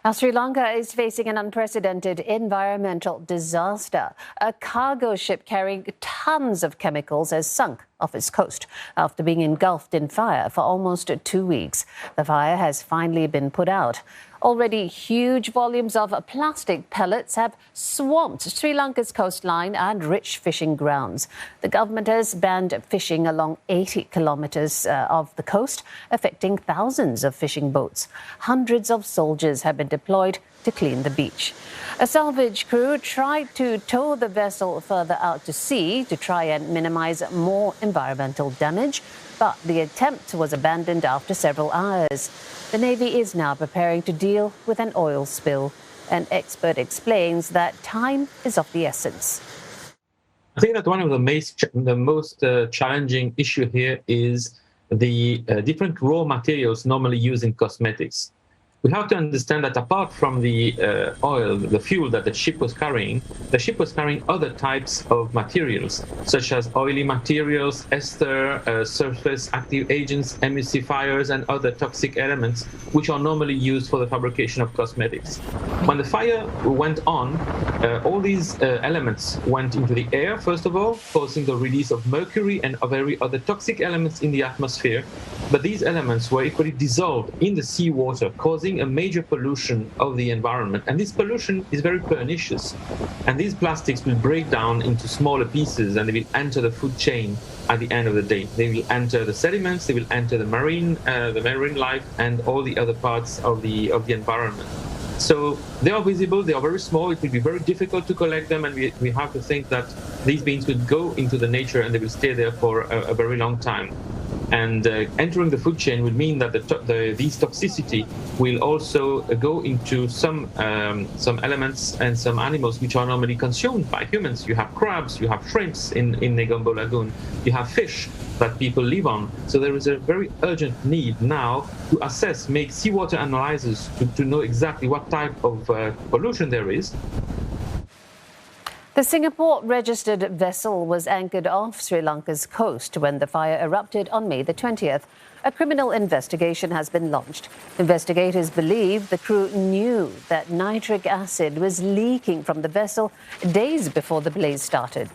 Now, Sri Lanka is facing an unprecedented environmental disaster. A cargo ship carrying tons of chemicals has sunk off its coast after being engulfed in fire for almost 2 weeks. The fire has finally been put out. Already, huge volumes of plastic pellets have swamped Sri Lanka's coastline and rich fishing grounds. The government has banned fishing along 80 kilometres of the coast, affecting thousands of fishing boats. Hundreds of soldiers have been deployed to clean the beach. A salvage crew tried to tow the vessel further out to sea to try and minimise more environmental damage, but the attempt was abandoned after several hours. The Navy is now preparing to deal with an oil spill. An expert explains that time is of the essence. I think that one of the most challenging issue here is the different raw materials normally used in cosmetics. We have to understand that apart from the oil, the fuel that the ship was carrying other types of materials, such as oily materials, ester, surface active agents, emulsifiers, and other toxic elements, which are normally used for the fabrication of cosmetics. When the fire went on, all these elements went into the air, first of all, causing the release of mercury and of very other toxic elements in the atmosphere. But these elements were equally dissolved in the seawater, causing a major pollution of the environment. And this pollution is very pernicious. And these plastics will break down into smaller pieces and they will enter the food chain at the end of the day. They will enter the sediments, they will enter the marine life and all the other parts of the environment. So they are visible, they are very small, it will be very difficult to collect them, and we have to think that these beings will go into the nature and they will stay there for a very long time. And entering the food chain will mean that these toxicity will also go into some elements and some animals which are normally consumed by humans. You have crabs, you have shrimps in Negombo Lagoon, you have fish that people live on. So there is a very urgent need now to assess, make seawater analyses to know exactly what type of pollution there is. The Singapore-registered vessel was anchored off Sri Lanka's coast when the fire erupted on May the 20th. A criminal investigation has been launched. Investigators believe the crew knew that nitric acid was leaking from the vessel days before the blaze started.